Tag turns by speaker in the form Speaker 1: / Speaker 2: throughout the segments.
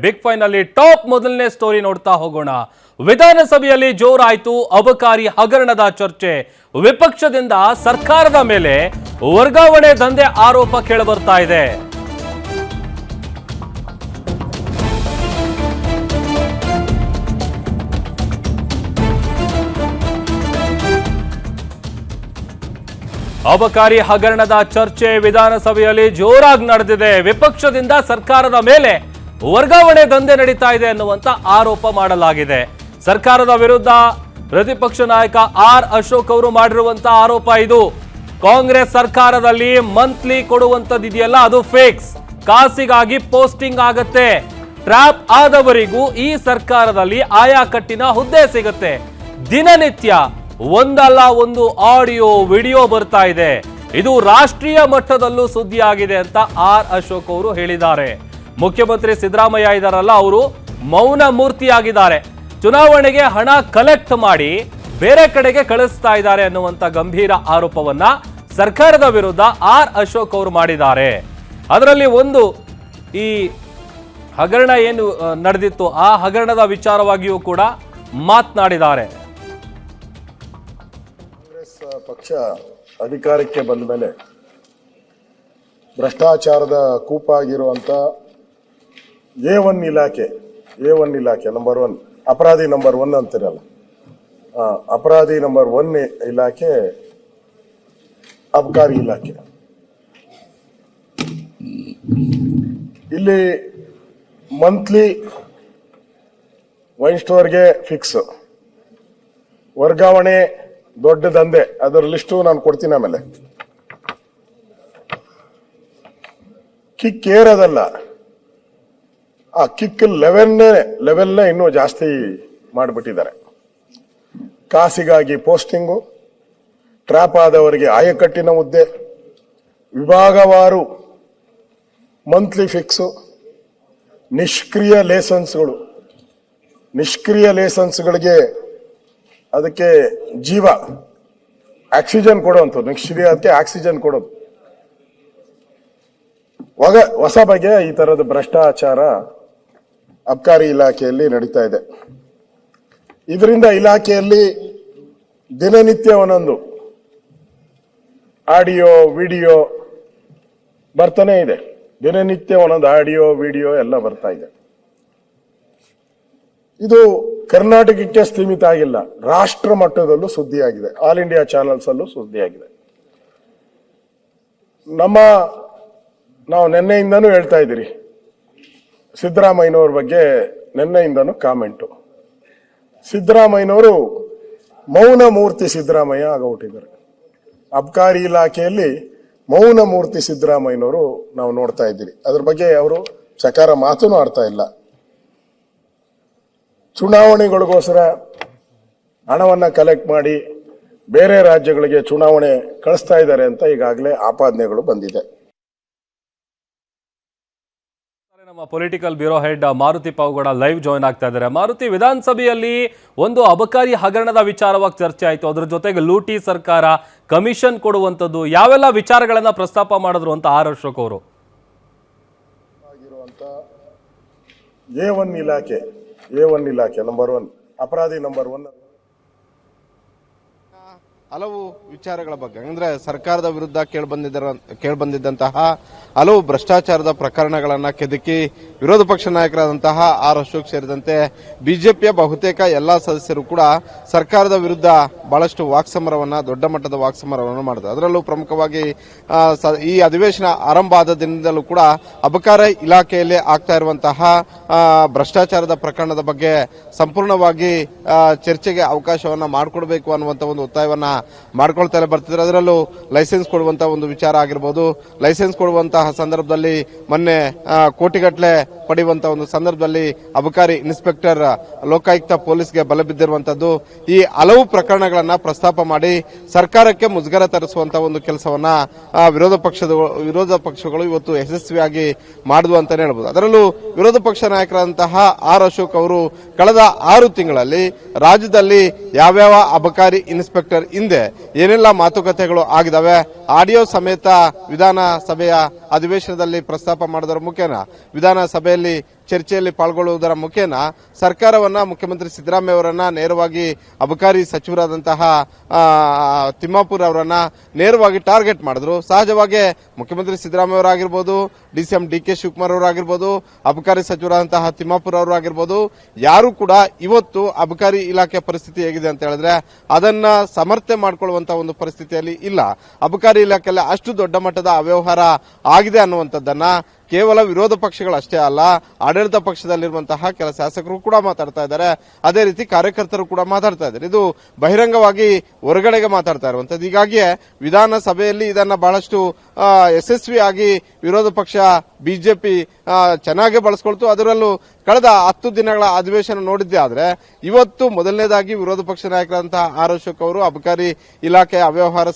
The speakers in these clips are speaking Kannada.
Speaker 1: ಬಿಗ್ ಫೈವ್ ನಲ್ಲಿ ಟಾಪ್ ಮೊದಲನೇ ಸ್ಟೋರಿ ನೋಡ್ತಾ ಹೋಗೋಣ. ವಿಧಾನಸಭೆಯಲ್ಲಿ ಜೋರಾಯಿತು ಅಬಕಾರಿ ಹಗರಣದ ಚರ್ಚೆ. ವಿಪಕ್ಷದಿಂದ ಸರ್ಕಾರದ ಮೇಲೆ ವರ್ಗಾವಣೆ ದಂಧೆ ಆರೋಪ ಕೇಳಿಬರ್ತಾ ಇದೆ. ಅಬಕಾರಿ ಹಗರಣದ ಚರ್ಚೆ ವಿಧಾನಸಭೆಯಲ್ಲಿ ಜೋರಾಗಿ ನಡೆದಿದೆ. ವಿಪಕ್ಷದಿಂದ ಸರ್ಕಾರದ ಮೇಲೆ ವರ್ಗಾವಣೆ ದಂಧೆ ನಡೀತಾ ಇದೆ ಅನ್ನುವಂತ ಆರೋಪ ಮಾಡಲಾಗಿದೆ. ಸರ್ಕಾರದ ವಿರುದ್ಧ ಪ್ರತಿಪಕ್ಷ ನಾಯಕ ಆರ್ ಅಶೋಕ್ ಅವರು ಮಾಡಿರುವಂತ ಆರೋಪ ಇದು. ಕಾಂಗ್ರೆಸ್ ಸರ್ಕಾರದಲ್ಲಿ ಮಂತ್ಲಿ ಕೊಡುವಂತದ್ದಿದೆಯಲ್ಲ ಅದು ಫೇಕ್ಸ್, ಕಾಸಿಗಾಗಿ ಪೋಸ್ಟಿಂಗ್ ಆಗತ್ತೆ. ಟ್ರ್ಯಾಪ್ ಆದವರಿಗೂ ಈ ಸರ್ಕಾರದಲ್ಲಿ ಆಯಾ ಕಟ್ಟಿನ ಹುದ್ದೆ ಸಿಗುತ್ತೆ. ದಿನನಿತ್ಯ ಒಂದಲ್ಲ ಒಂದು ಆಡಿಯೋ ವಿಡಿಯೋ ಬರ್ತಾ ಇದೆ. ಇದು ರಾಷ್ಟ್ರೀಯ ಮಟ್ಟದಲ್ಲೂ ಸುದ್ದಿಯಾಗಿದೆ ಅಂತ ಆರ್ ಅಶೋಕ್ ಅವರು ಹೇಳಿದ್ದಾರೆ. ಮುಖ್ಯಮಂತ್ರಿ ಸಿದ್ದರಾಮಯ್ಯ ಇದ್ದಾರಲ್ಲ, ಅವರು ಮೌನ ಮೂರ್ತಿಯಾಗಿದ್ದಾರೆ. ಚುನಾವಣೆಗೆ ಹಣ ಕಲೆಕ್ಟ್ ಮಾಡಿ ಬೇರೆ ಕಡೆಗೆ ಕಳಿಸ್ತಾ ಇದ್ದಾರೆ ಅನ್ನುವಂತ ಗಂಭೀರ ಆರೋಪವನ್ನ ಸರ್ಕಾರದ ವಿರುದ್ಧ ಆರ್ ಅಶೋಕ್ ಅವರು ಮಾಡಿದ್ದಾರೆ. ಅದರಲ್ಲಿ ಒಂದು ಈ ಹಗರಣ ಏನು ನಡೆದಿತ್ತು ಆ ಹಗರಣದ ವಿಚಾರವಾಗಿಯೂ ಕೂಡ ಮಾತನಾಡಿದ್ದಾರೆ.
Speaker 2: ಕಾಂಗ್ರೆಸ್ ಪಕ್ಷ ಅಧಿಕಾರಕ್ಕೆ ಬಂದ ಮೇಲೆ ಭ್ರಷ್ಟಾಚಾರದ ಕೂಪಾಗಿರುವಂತ A1 ಇಲಾಖೆ ನಂಬರ್ 1 ಅಪರಾಧಿ ನಂಬರ್ 1 ಅಂತಿರಲ್ಲ, ಅಪರಾಧಿ ನಂಬರ್ 1 ಇಲಾಖೆ ಅಬಕಾರಿ ಇಲಾಖೆ. ಇಲ್ಲಿ ಮಂತ್ಲಿ ವೈನ್ ಸ್ಟೋರ್ಗೆ ಫಿಕ್ಸ್, ವರ್ಗಾವಣೆ ದೊಡ್ಡ ದಂಧೆ, ಅದರ ಲಿಸ್ಟು ನಾನು ಕೊಡ್ತೀನಿ. ಆಮೇಲೆ ಕಿಕ್ ಏರದಲ್ಲ, ಆ ಕಿಕ್ ಲೆವೆಲ್ನೇ ಇನ್ನೂ ಜಾಸ್ತಿ ಮಾಡಿಬಿಟ್ಟಿದ್ದಾರೆ. ಕಾಸಿಗಾಗಿ ಪೋಸ್ಟಿಂಗು, ಟ್ರ್ಯಾಪ್ ಆದವರಿಗೆ ಆಯಕಟ್ಟಿನ ಹುದ್ದೆ, ವಿಭಾಗವಾರು ಮಂತ್ಲಿ ಫಿಕ್ಸು, ನಿಷ್ಕ್ರಿಯ ಲೇಸನ್ಸ್ಗಳಿಗೆ ಅದಕ್ಕೆ ಜೀವ ಆಕ್ಸಿಜನ್ ಕೊಡುವಂಥದ್ದು, ನಿಷ್ಕ್ರಿಯಕ್ಕೆ ಆಕ್ಸಿಜನ್ ಕೊಡೋದು. ಹೊಸ ಬಗೆಯ ಈ ತರದ ಭ್ರಷ್ಟಾಚಾರ ಅಬಕಾರಿ ಇಲಾಖೆಯಲ್ಲಿ ನಡೀತಾ ಇದೆ. ಇದರಿಂದ ಇಲಾಖೆಯಲ್ಲಿ ದಿನನಿತ್ಯ ಒಂದೊಂದು ಆಡಿಯೋ ವಿಡಿಯೋ ಬರ್ತಾನೆ ಇದೆ. ದಿನನಿತ್ಯ ಒಂದೊಂದು ಆಡಿಯೋ ವಿಡಿಯೋ ಎಲ್ಲ ಬರ್ತಾ ಇದೆ. ಇದು ಕರ್ನಾಟಕಕ್ಕೆ ಸೀಮಿತ ಆಗಿಲ್ಲ, ರಾಷ್ಟ್ರ ಮಟ್ಟದಲ್ಲೂ ಸುದ್ದಿಯಾಗಿದೆ. ಆಲ್ ಇಂಡಿಯಾ ಚಾನೆಲ್ಸ್ ಅಲ್ಲೂ ಸುದ್ದಿಯಾಗಿದೆ. ನಾವು ನಿನ್ನೆಯಿಂದನೂ ಹೇಳ್ತಾ ಇದ್ದೀರಿ, ಸಿದ್ದರಾಮಯ್ಯನವ್ರ ಬಗ್ಗೆ ನಿನ್ನೆಯಿಂದನೂ ಕಾಮೆಂಟು. ಸಿದ್ದರಾಮಯ್ಯನವರು ಮೌನ ಮೂರ್ತಿ ಸಿದ್ದರಾಮಯ್ಯ ಆಗೋಗ್ಬಿಟ್ಟಿದ್ದಾರೆ. ಅಬಕಾರಿ ಇಲಾಖೆಯಲ್ಲಿ ಮೌನ ಮೂರ್ತಿ ಸಿದ್ದರಾಮಯ್ಯನವರು ನಾವು ನೋಡ್ತಾ ಇದ್ದೀರಿ. ಅದ್ರ ಬಗ್ಗೆ ಅವರು ಚಕಾರ ಮಾತೂ ಆಡ್ತಾ ಇಲ್ಲ. ಚುನಾವಣೆಗಳಿಗೋಸ್ಕರ ಹಣವನ್ನ ಕಲೆಕ್ಟ್ ಮಾಡಿ ಬೇರೆ ರಾಜ್ಯಗಳಿಗೆ ಚುನಾವಣೆ ಕಳಿಸ್ತಾ ಇದ್ದಾರೆ ಅಂತ ಈಗಾಗಲೇ ಆಪಾದನೆಗಳು ಬಂದಿದೆ.
Speaker 1: ನಮ್ಮ political bureau head Maruti Pavagowda live join ಆಗ್ತಾ ಇದ್ದಾರೆ. ಮಾರುತಿ, ವಿಧಾನಸಭೆಯಲ್ಲಿ ಒಂದು ಅಬಕಾರಿ ಹಗರಣದ ವಿಚಾರವಾಗಿ ಚರ್ಚೆ ಆಯಿತು. ಅದ್ರ ಜೊತೆಗೆ ಲೂಟಿ ಸರ್ಕಾರ, ಕಮಿಷನ್ ಕೊಡುವಂಥದ್ದು, ಯಾವೆಲ್ಲ ವಿಚಾರಗಳನ್ನ ಪ್ರಸ್ತಾಪ ಮಾಡಿದ್ರು ಅಂತ ಆರ್ ಅಶೋಕ್ ಅವರು.
Speaker 2: A1 ಇಲಾಖೆ ನಂಬರ್ 1 ಅಪರಾಧಿ ನಂಬರ್ 1
Speaker 3: ಹಲವು ವಿಚಾರಗಳ ಬಗ್ಗೆ ಅಂದ್ರೆ ಸರ್ಕಾರದ ವಿರುದ್ಧ ಕೇಳಿಬಂದಿದ್ದಂತಹ ಹಲವು ಭ್ರಷ್ಟಾಚಾರದ ಪ್ರಕರಣಗಳನ್ನ ಕೆದಕಿ ವಿರೋಧ ಪಕ್ಷ ನಾಯಕರಾದಂತಹ ಆರ್ ಅಶೋಕ್ ಸೇರಿದಂತೆ ಬಿಜೆಪಿಯ ಬಹುತೇಕ ಎಲ್ಲಾ ಸದಸ್ಯರು ಕೂಡ ಸರ್ಕಾರದ ವಿರುದ್ಧ ಬಹಳಷ್ಟು ದೊಡ್ಡ ಮಟ್ಟದ ವಾಕ್ಸಮರವನ್ನು ಮಾಡಿದ್ರು. ಅದರಲ್ಲೂ ಪ್ರಮುಖವಾಗಿ ಈ ಅಧಿವೇಶನ ಆರಂಭ ಆದ ದಿನದಲ್ಲೂ ಕೂಡ ಅಬಕಾರಿ ಇಲಾಖೆಯಲ್ಲಿ ಆಗ್ತಾ ಇರುವಂತಹ ಭ್ರಷ್ಟಾಚಾರದ ಪ್ರಕರಣದ ಬಗ್ಗೆ ಸಂಪೂರ್ಣವಾಗಿ ಚರ್ಚೆಗೆ ಅವಕಾಶವನ್ನ ಮಾಡಿಕೊಡ್ಬೇಕು ಅನ್ನುವಂತ ಒಂದು ಒತ್ತಾಯವನ್ನ ಮಾಡ್ಕೊಳ್ತಾರೆ ಬರ್ತಿದ್ರು. ಅದರಲ್ಲೂ ಲೈಸೆನ್ಸ್ ಕೊಡುವಂತಹ ಒಂದು ವಿಚಾರ ಆಗಿರಬಹುದು. ಲೈಸೆನ್ಸ್ ಕೊಡುವಂತಹ ಸಂದರ್ಭದಲ್ಲಿ ಮೊನ್ನೆ ಕೋಟಿಗಟ್ಟಲೆ ಪಡೆಯುವಂತಹ ಒಂದು ಸಂದರ್ಭದಲ್ಲಿ ಅಬಕಾರಿ ಇನ್ಸ್ಪೆಕ್ಟರ್ ಲೋಕಾಯುಕ್ತ ಪೊಲೀಸ್ಗೆ ಬಲ ಬಿದ್ದಿರುವಂತದ್ದು, ಈ ಹಲವು ಪ್ರಕರಣಗಳನ್ನ ಪ್ರಸ್ತಾಪ ಮಾಡಿ ಸರ್ಕಾರಕ್ಕೆ ಮುಜುಗರ ತರಿಸುವಂತಹ ಒಂದು ಕೆಲಸವನ್ನ ವಿರೋಧ ಪಕ್ಷಗಳು ಇವತ್ತು ಯಶಸ್ವಿಯಾಗಿ ಮಾಡಿದ್ವು ಅಂತಾನೆ ಹೇಳ್ಬೋದು. ಅದರಲ್ಲೂ ವಿರೋಧ ಪಕ್ಷ ನಾಯಕರಾದಂತಹ ಆರ್ ಅಶೋಕ್ ಅವರು ಕಳೆದ 6 ತಿಂಗಳಲ್ಲಿ ರಾಜ್ಯದಲ್ಲಿ ಯಾವ್ಯಾವ ಅಬಕಾರಿ ಇನ್ಸ್ಪೆಕ್ಟರ್ ಹಿಂದೆ ಏನೆಲ್ಲ ಮಾತುಕತೆಗಳು ಆಗಿದಾವೆ, ಆಡಿಯೋ ಸಮೇತ ವಿಧಾನಸಭೆಯ ಅಧಿವೇಶನದಲ್ಲಿ ಪ್ರಸ್ತಾಪ ಮಾಡಿದರ ಮುಖೇನ ವಿಧಾನಸಭೆಯಲ್ಲಿ ಚರ್ಚೆಯಲ್ಲಿ ಪಾಲ್ಗೊಳ್ಳುವುದರ ಮುಖೇನ ಸರ್ಕಾರವನ್ನ ಮುಖ್ಯಮಂತ್ರಿ ಸಿದ್ದರಾಮಯ್ಯ ಅವರನ್ನ ನೇರವಾಗಿ ಅಬಕಾರಿ ಸಚಿವರಾದಂತಹ ತಿಮ್ಮಾಪುರ್ ಅವರನ್ನ ನೇರವಾಗಿ ಟಾರ್ಗೆಟ್ ಮಾಡಿದ್ರು. ಸಹಜವಾಗಿ ಮುಖ್ಯಮಂತ್ರಿ ಸಿದ್ದರಾಮಯ್ಯ ಅವರಾಗಿರ್ಬೋದು, ಡಿಸಿಎಂ ಡಿ.ಕೆ. ಶಿವಕುಮಾರ್ ಅವರಾಗಿರ್ಬೋದು, ಅಬಕಾರಿ ಸಚಿವರಾದಂತಹ ತಿಮ್ಮಾಪುರ್ ಅವರು ಆಗಿರ್ಬೋದು, ಯಾರು ಕೂಡ ಇವತ್ತು ಅಬಕಾರಿ ಇಲಾಖೆ ಪರಿಸ್ಥಿತಿ ಹೇಗಿದೆ ಅಂತ ಹೇಳಿದ್ರೆ ಅದನ್ನ ಸಮರ್ಥನೆ ಮಾಡಿಕೊಳ್ಳುವಂತಹ ಒಂದು ಪರಿಸ್ಥಿತಿಯಲ್ಲಿ ಇಲ್ಲ. ಅಬಕಾರಿ ಇಲಾಖೆಯಲ್ಲಿ ಅಷ್ಟು ದೊಡ್ಡ ಮಟ್ಟದ ಅವ್ಯವಹಾರ ಆಗಿದೆ ಅನ್ನುವಂಥದ್ದನ್ನ ಕೇವಲ ವಿರೋಧ ಪಕ್ಷಗಳಷ್ಟೇ ಅಲ್ಲ, ಆಡಳಿತ ಪಕ್ಷದಲ್ಲಿರುವಂತಹ ಕೆಲ ಶಾಸಕರು ಕೂಡ ಮಾತಾಡ್ತಾ ಇದ್ದಾರೆ. ಅದೇ ರೀತಿ ಕಾರ್ಯಕರ್ತರು ಕೂಡ ಮಾತಾಡ್ತಾ ಇದ್ದಾರೆ. ಇದು ಬಹಿರಂಗವಾಗಿ ಹೊರಗಡೆಗೆ ಮಾತಾಡ್ತಾ ಇರುವಂತದ್ದು. ಹೀಗಾಗಿಯೇ ವಿಧಾನಸಭೆಯಲ್ಲಿ ಇದನ್ನ ಬಹಳಷ್ಟು ಯಶಸ್ವಿಯಾಗಿ ವಿರೋಧ ಪಕ್ಷ ಬಿಜೆಪಿ ಚೆನ್ನಾಗಿ ಬಳಸ್ಕೊಳ್ತು. ಅದರಲ್ಲೂ ಕಳೆದ 10 ದಿನಗಳ ಅಧಿವೇಶನ ನೋಡಿದ್ದೇ ಆದ್ರೆ ಇವತ್ತು ಮೊದಲನೇದಾಗಿ ವಿರೋಧ ಪಕ್ಷ ನಾಯಕರಾದಂತಹ ಆರ್ ಅಶೋಕ್ ಅವರು ಅಬಕಾರಿ ಇಲಾಖೆ ಅವ್ಯವಹಾರ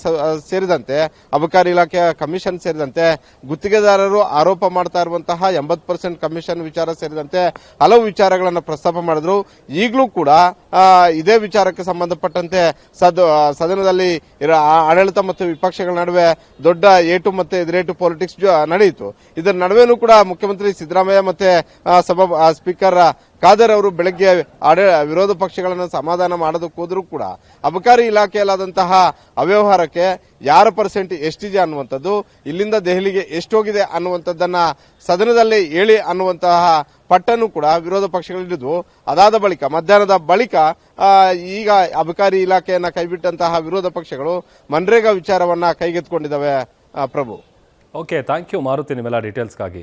Speaker 3: ಸೇರಿದಂತೆ, ಅಬಕಾರಿ ಇಲಾಖೆಯ ಕಮಿಷನ್ ಸೇರಿದಂತೆ, ಗುತ್ತಿಗೆದಾರರು ಆರೋಪ ಮಾಡ್ತಾ ಇರುವಂತಹ 80% ಕಮಿಷನ್ ವಿಚಾರ ಸೇರಿದಂತೆ ಹಲವು ವಿಚಾರಗಳನ್ನು ಪ್ರಸ್ತಾಪ ಮಾಡಿದ್ರು. ಈಗಲೂ ಕೂಡ ಇದೇ ವಿಚಾರಕ್ಕೆ ಸಂಬಂಧಪಟ್ಟಂತೆ ಸದನದಲ್ಲಿ ಆಡಳಿತ ಮತ್ತು ವಿಪಕ್ಷಗಳ ನಡುವೆ ದೊಡ್ಡ ಏಟು ಮತ್ತೆ ಎದುರೇಟು ಪಾಲಿಟಿಕ್ಸ್ ನಡೆಯಿತು. ಇದರ ನಡುವೆನೂ ಕೂಡ ಮುಖ್ಯಮಂತ್ರಿ ಸಿದ್ದರಾಮಯ್ಯ ಮತ್ತೆ ಸ್ಪೀಕರ್ ಖಾದರ್ ಅವರು ಬೆಳಗ್ಗೆ ವಿರೋಧ ಪಕ್ಷಗಳನ್ನು ಸಮಾಧಾನ ಮಾಡೋದಕ್ಕೆ ಹೋದ್ರೂ ಕೂಡ ಅಬಕಾರಿ ಇಲಾಖೆಯಲ್ಲಾದಂತಹ ಅವ್ಯವಹಾರಕ್ಕೆ ಯಾರ ಪರ್ಸೆಂಟ್ ಎಷ್ಟಿದೆ ಅನ್ನುವಂಥದ್ದು, ಇಲ್ಲಿಂದ ದೆಹಲಿಗೆ ಎಷ್ಟೋಗಿದೆ ಅನ್ನುವಂಥದ್ದನ್ನ ಸದನದಲ್ಲೇ ಹೇಳಿ ಅನ್ನುವಂತಹ ಪಟ್ಟನ್ನು ಕೂಡ ವಿರೋಧ ಪಕ್ಷಗಳಿದ್ದು, ಅದಾದ ಬಳಿಕ ಮಧ್ಯಾಹ್ನದ ಬಳಿಕ ಈಗ ಅಬಕಾರಿ ಇಲಾಖೆಯನ್ನ ಕೈಬಿಟ್ಟಂತಹ ವಿರೋಧ ಪಕ್ಷಗಳು ಮನ್ರೇಗಾ ವಿಚಾರವನ್ನ ಕೈಗೆತ್ತಿಕೊಂಡಿದ್ದಾವೆ. ಪ್ರಭು,
Speaker 1: ಓಕೆ, ಥ್ಯಾಂಕ್ ಯು ಮಾರುತಿ ನಿಮ್ಮೆಲ್ಲ ಡೀಟೇಲ್ಸ್ಗಾಗಿ.